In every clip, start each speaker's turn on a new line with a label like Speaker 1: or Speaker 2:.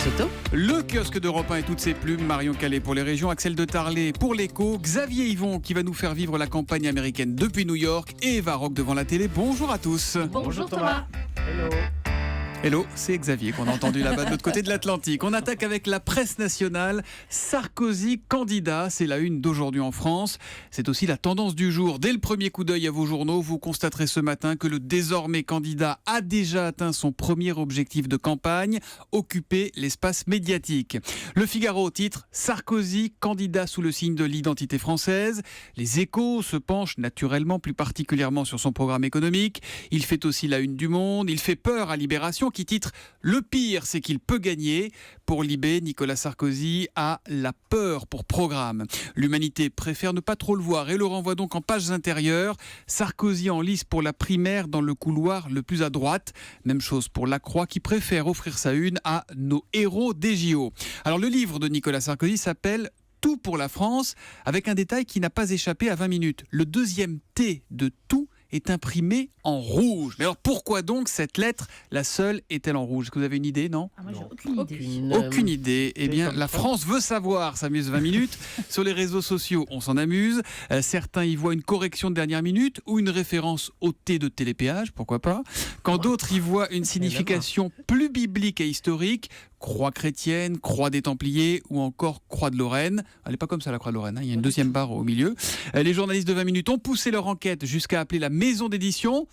Speaker 1: réponse auto.
Speaker 2: Le kiosque d'Europe 1 et toutes ses plumes, Marion Calais pour les régions, Axel de Tarlet pour l'écho, Xavier Yvon qui va nous faire vivre la campagne américaine depuis New York et Eva Rock devant la télé. Bonjour à tous.
Speaker 1: Bonjour Thomas.
Speaker 2: Hello, c'est Xavier qu'on a entendu là-bas de l'autre côté de l'Atlantique. On attaque avec la presse nationale. Sarkozy candidat, c'est la une d'aujourd'hui en France. C'est aussi la tendance du jour. Dès le premier coup d'œil à vos journaux, vous constaterez ce matin que le désormais candidat a déjà atteint son premier objectif de campagne, occuper l'espace médiatique. Le Figaro titre Sarkozy candidat sous le signe de l'identité française. Les Échos se penchent naturellement plus particulièrement sur son programme économique. Il fait aussi la une du Monde. Il fait peur à Libération qui titre « Le pire, c'est qu'il peut gagner ». Pour Libé, Nicolas Sarkozy a la peur pour programme. L'Humanité préfère ne pas trop le voir et le renvoie donc en pages intérieures. Sarkozy en lice pour la primaire dans le couloir le plus à droite. Même chose pour La Croix qui préfère offrir sa une à nos héros des JO. Alors le livre de Nicolas Sarkozy s'appelle « Tout pour la France » avec un détail qui n'a pas échappé à 20 minutes. Le deuxième T de « tout » est imprimée en rouge. Mais alors pourquoi donc cette lettre, la seule, est-elle en rouge ? Est-ce que vous avez une idée, non ?
Speaker 1: Moi, j'ai aucune idée.
Speaker 2: Aucune idée. Eh bien, la France veut savoir, s'amuse 20 minutes. Sur les réseaux sociaux, on s'en amuse. Certains y voient une correction de dernière minute ou une référence au thé de télépéage, pourquoi pas. Quand d'autres y voient une signification plus biblique et historique, croix chrétienne, croix des Templiers ou encore croix de Lorraine. Elle n'est pas comme ça la croix de Lorraine, hein. Il y a une deuxième barre au milieu. Les journalistes de 20 minutes ont poussé leur enquête jusqu'à appeler la maison d'édition.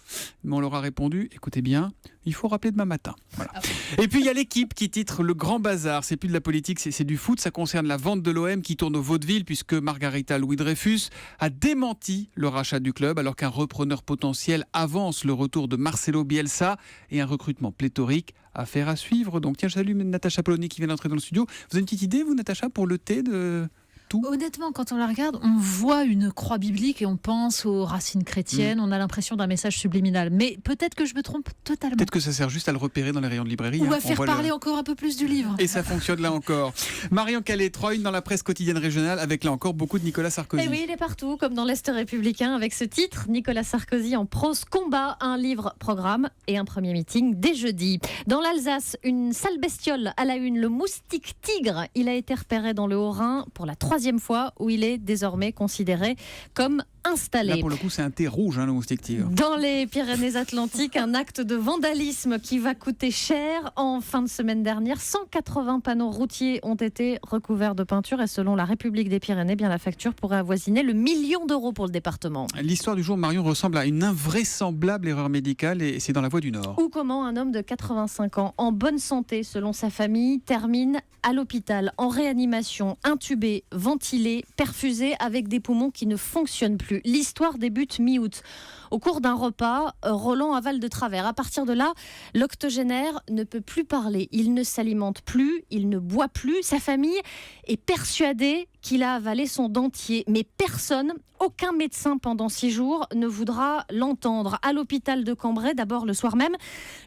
Speaker 2: Mais on leur a répondu, écoutez bien, il faut rappeler demain matin. Voilà. Et puis il y a l'équipe qui titre Le Grand Bazar. C'est plus de la politique, c'est du foot. Ça concerne la vente de l'OM qui tourne au vaudeville puisque Margarita Louis-Dreyfus a démenti le rachat du club alors qu'un repreneur potentiel avance le retour de Marcelo Bielsa et un recrutement pléthorique. Affaire à suivre. Donc tiens, je salue Natacha Polony qui vient d'entrer dans le studio. Vous avez une petite idée, vous, Natacha, pour le thé de tout ?
Speaker 3: Honnêtement, quand on la regarde, on voit une croix biblique et on pense aux racines chrétiennes. On a l'impression d'un message subliminal. Mais peut-être que je me trompe totalement.
Speaker 2: Peut-être que ça sert juste à le repérer dans les rayons de librairie.
Speaker 3: Ou à
Speaker 2: On
Speaker 3: faire
Speaker 2: voit
Speaker 3: parler encore un peu plus du livre.
Speaker 2: Et ça fonctionne là encore. Marion Calais, 3-1 dans la presse quotidienne régionale avec là encore beaucoup de Nicolas Sarkozy.
Speaker 1: Et oui, il est partout, comme dans l'Est républicain, avec ce titre, Nicolas Sarkozy en prose combat, un livre-programme et un premier meeting dès jeudi. Dans l'Alsace, une sale bestiole à la une, le moustique tigre. Il a été repéré dans le Haut-Rhin pour la 3e fois, où il est désormais considéré comme installé.
Speaker 2: Là, pour le coup, c'est un thé rouge, hein, le moustique tigre.
Speaker 1: Dans les Pyrénées-Atlantiques, un acte de vandalisme qui va coûter cher. En fin de semaine dernière, 180 panneaux routiers ont été recouverts de peinture et selon la République des Pyrénées, bien la facture pourrait avoisiner le 1 million d'euros pour le département.
Speaker 2: L'histoire du jour, Marion, ressemble à une invraisemblable erreur médicale et c'est dans la Voix du Nord.
Speaker 1: Ou comment un homme de 85 ans, en bonne santé selon sa famille, termine à l'hôpital, en réanimation, intubé, ventilé, perfusé avec des poumons qui ne fonctionnent plus. L'histoire débute mi-août. Au cours d'un repas, Roland avale de travers. À partir de là, l'octogénaire ne peut plus parler. Il ne s'alimente plus, il ne boit plus. Sa famille est persuadée qu'il a avalé son dentier. Mais personne, aucun médecin pendant 6 jours ne voudra l'entendre. À l'hôpital de Cambrai, d'abord le soir même,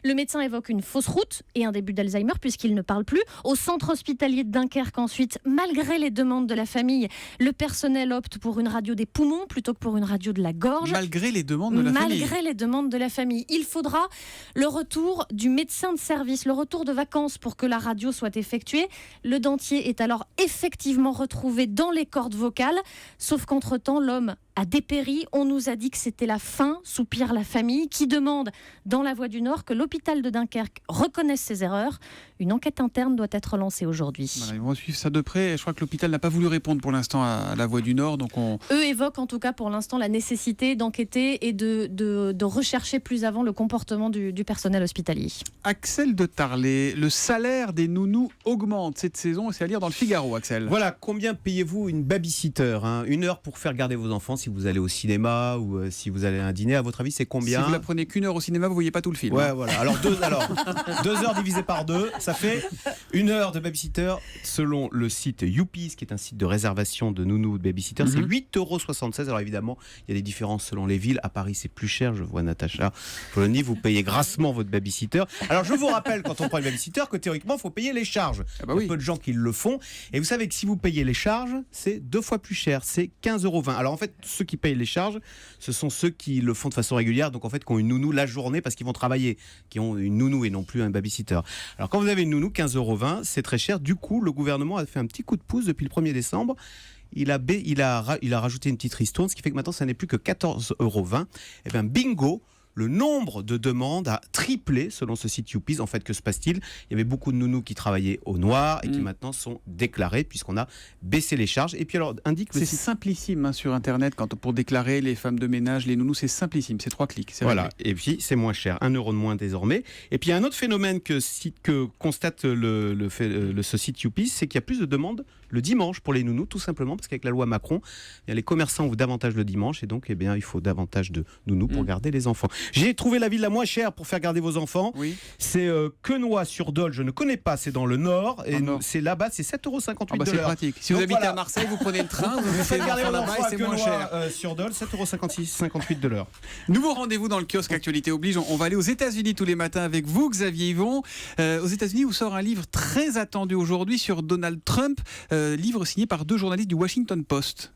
Speaker 1: le médecin évoque une fausse route et un début d'Alzheimer puisqu'il ne parle plus. Au centre hospitalier de Dunkerque ensuite, malgré les demandes de la famille, le personnel opte pour une radio des poumons plutôt que pour une radio de la gorge.
Speaker 2: Malgré les demandes de la famille.
Speaker 1: Malgré les demandes de la famille. Il faudra le retour du médecin de service, le retour de vacances pour que la radio soit effectuée. Le dentier est alors effectivement retrouvé dans les cordes vocales, sauf qu'entre-temps, l'homme a dépéri. On nous a dit que c'était la fin, soupire la famille, qui demande, dans la Voix du Nord, que l'hôpital de Dunkerque reconnaisse ses erreurs. Une enquête interne doit être lancée aujourd'hui.
Speaker 2: Voilà, on va suivre ça de près. Je crois que l'hôpital n'a pas voulu répondre pour l'instant à la Voix du Nord. Donc
Speaker 1: Eux évoquent en tout cas pour l'instant la nécessité d'enquêter et de rechercher plus avant le comportement du personnel hospitalier.
Speaker 2: Axel de Tarlet, le salaire des nounous augmente cette saison et c'est à lire dans le Figaro, Axel.
Speaker 4: Voilà, combien payez-vous une babysitter, hein, 1 heure pour faire garder vos enfants si vous allez au cinéma ou si vous allez à un dîner, à votre avis, c'est combien ?
Speaker 2: Si vous la prenez qu'1 heure au cinéma, vous voyez pas tout le film.
Speaker 4: Ouais, voilà. Alors 2 heures divisées par 2, ça fait 1 heure de babysitter. Selon le site Youpies, qui est un site de réservation de nounous de babysitter, c'est 8,76 €. Alors évidemment, il y a des différences selon les villes. À Paris, c'est plus cher. Je vois Natacha Polony, vous payez grassement votre babysitter. Alors je vous rappelle, quand on prend une babysitter, que théoriquement, il faut payer les charges.
Speaker 2: Ah bah
Speaker 4: Il y
Speaker 2: oui.
Speaker 4: a peu de gens qui le font. Et vous savez que si vous payez les charges, c'est 2 fois plus cher. C'est 15,20 €. Alors en fait, ceux qui payent les charges, ce sont ceux qui le font de façon régulière, donc en fait qui ont une nounou la journée parce qu'ils vont travailler, qui ont une nounou et non plus un babysitter. Alors quand vous avez une nounou, 15,20 €, c'est très cher. Du coup, le gouvernement a fait un petit coup de pouce depuis le 1er décembre. Il a rajouté une petite ristourne, ce qui fait que maintenant, ça n'est plus que 14,20 €. Et bien, bingo, le nombre de demandes a triplé selon ce site Youpies. En fait, que se passe-t-il ? Il y avait beaucoup de nounous qui travaillaient au noir et qui maintenant sont déclarés puisqu'on a baissé les charges. Et puis alors, indique le
Speaker 2: C'est
Speaker 4: site...
Speaker 2: simplissime sur Internet pour déclarer les femmes de ménage, les nounous, c'est simplissime, c'est 3 clics.
Speaker 4: Voilà, et puis c'est moins cher, 1 € de moins désormais. Et puis il y a un autre phénomène que constate ce site Youpies, c'est qu'il y a plus de demandes le dimanche pour les nounous, tout simplement parce qu'avec la loi Macron, les commerçants ouvrent davantage le dimanche et donc il faut davantage de nounous pour garder les enfants. J'ai trouvé la ville la moins chère pour faire garder vos enfants. Oui. C'est Quenoy-sur-Dole, je ne connais pas, c'est dans le nord. Et c'est là-bas, c'est 7,58 € de
Speaker 2: c'est
Speaker 4: l'heure.
Speaker 2: pratique. Si vous habitez à Marseille, vous prenez le train, vous faites garder vos enfants là-bas et c'est moins cher.
Speaker 4: Sur Dole, 7,58 € de l'heure.
Speaker 2: Nouveau rendez-vous dans le kiosque Actualité Oblige. On va aller aux États-Unis tous les matins avec vous, Xavier Yvon. Aux États-Unis, où sort un livre très attendu aujourd'hui sur Donald Trump, livre signé par 2 journalistes du Washington Post.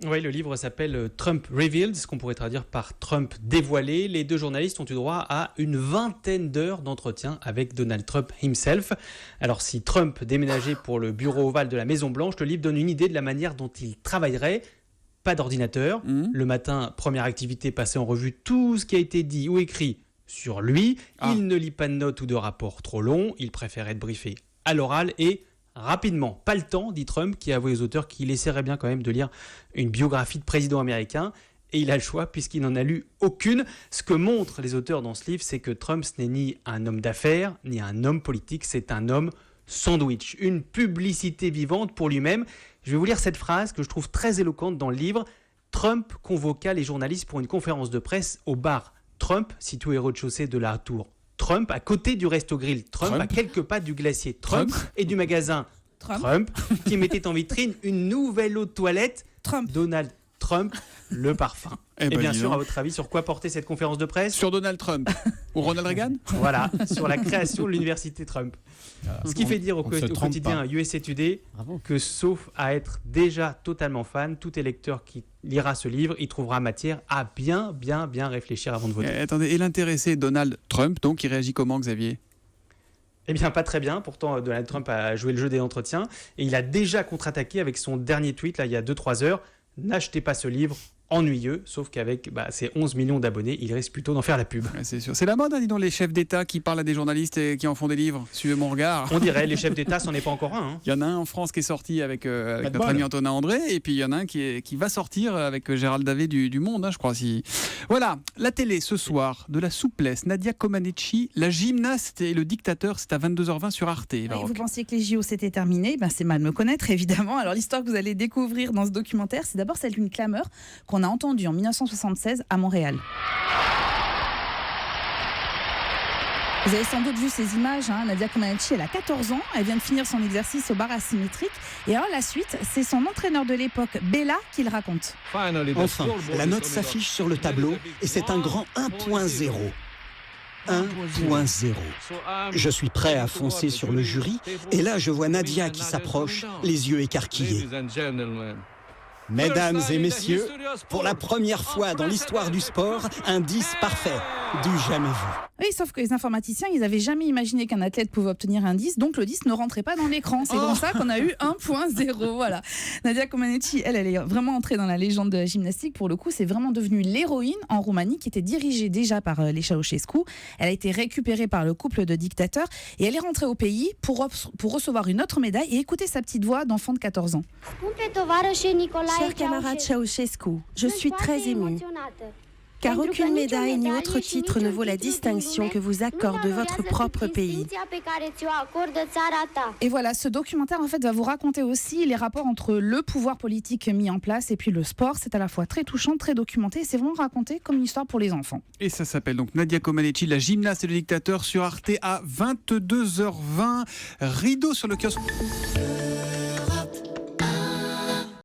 Speaker 5: Oui, le livre s'appelle Trump Revealed, ce qu'on pourrait traduire par Trump dévoilé. Les 2 journalistes ont eu droit à une 20aine d'heures d'entretien avec Donald Trump himself. Alors si Trump déménageait pour le bureau ovale de la Maison-Blanche, le livre donne une idée de la manière dont il travaillerait. Pas d'ordinateur. Le matin, première activité, passer en revue tout ce qui a été dit ou écrit sur lui. Il ne lit pas de notes ou de rapports trop longs. Il préfère être briefé à l'oral et rapidement. Pas le temps, dit Trump, qui a avoué aux auteurs qu'il essaierait bien quand même de lire une biographie de président américain. Et il a le choix puisqu'il n'en a lu aucune. Ce que montrent les auteurs dans ce livre, c'est que Trump, ce n'est ni un homme d'affaires, ni un homme politique, c'est un homme sandwich. Une publicité vivante pour lui-même. Je vais vous lire cette phrase que je trouve très éloquente dans le livre. Trump convoqua les journalistes pour une conférence de presse au bar Trump, situé au rez-de-chaussée de la tour Trump, à côté du Resto Grill Trump, à quelques pas du glacier Trump. Et du magasin Trump, qui mettait en vitrine une nouvelle eau de toilette Donald Trump, le parfum. Et bien sûr, à votre avis, sur quoi porter cette conférence de presse ?
Speaker 2: Sur Donald Trump ou Ronald Reagan ?
Speaker 5: Voilà, sur la création de l'université Trump. Ce qui fait dire au quotidien USA Today que, sauf à être déjà totalement fan, tout électeur qui lira ce livre, il trouvera matière à bien réfléchir avant de voter.
Speaker 2: Attendez, et l'intéressé Donald Trump, donc, il réagit comment, Xavier ?
Speaker 5: Eh bien, pas très bien. Pourtant, Donald Trump a joué le jeu des entretiens et il a déjà contre-attaqué avec son dernier tweet, là, il y a 2-3 heures. N'achetez pas ce livre, ennuyeux, sauf qu'avec ses 11 millions d'abonnés, il risque plutôt d'en faire la pub.
Speaker 2: Ouais, c'est sûr. C'est la mode, dis donc, les chefs d'État qui parlent à des journalistes et qui en font des livres. Suivez mon regard.
Speaker 5: On dirait, les chefs d'État, c'en est pas encore un.
Speaker 2: Il y en a un en France qui est sorti avec notre ami Antonin André, et puis il y en a un qui va sortir avec Gérald Davet du Monde, je crois. Voilà, la télé ce soir, de la souplesse. Nadia Comaneci, la gymnaste et le dictateur, c'est à 22h20 sur Arte.
Speaker 6: Vous pensiez que les JO c'était terminé, c'est mal me connaître évidemment. Alors l'histoire que vous allez découvrir dans ce documentaire, c'est d'abord celle d'une clameur qu'on a entendue en 1976 à Montréal. Vous avez sans doute vu ces images, Nadia Comaneci, elle a 14 ans, elle vient de finir son exercice au bar asymétrique. Et alors la suite, c'est son entraîneur de l'époque, Bella, qui le raconte.
Speaker 7: Enfin, la note s'affiche sur le tableau et c'est un grand 1.0. 1.0. Je suis prêt à foncer sur le jury et là je vois Nadia qui s'approche, les yeux écarquillés. Mesdames et messieurs, pour la première fois dans l'histoire du sport, un 10 parfait, du jamais vu.
Speaker 6: Oui, sauf que les informaticiens, ils n'avaient jamais imaginé qu'un athlète pouvait obtenir un 10, donc le 10 ne rentrait pas dans l'écran. C'est comme ça qu'on a eu 1.0. Voilà. Nadia Comaneci, elle est vraiment entrée dans la légende de la gymnastique. Pour le coup, c'est vraiment devenu l'héroïne en Roumanie, qui était dirigée déjà par les Ceausescu. Elle a été récupérée par le couple de dictateurs et elle est rentrée au pays pour recevoir une autre médaille et écouter sa petite voix d'enfant de 14 ans.
Speaker 8: Cher camarade Ceausescu, je suis très émue. Car aucune médaille ni autre titre ne vaut la distinction que vous accorde votre propre pays.
Speaker 6: Et voilà, ce documentaire en fait va vous raconter aussi les rapports entre le pouvoir politique mis en place et puis le sport. C'est à la fois très touchant, très documenté et c'est vraiment raconté comme une histoire pour les enfants.
Speaker 2: Et ça s'appelle donc Nadia Comaneci, la gymnaste et le dictateur sur Arte à 22h20. Rideau sur le kiosque.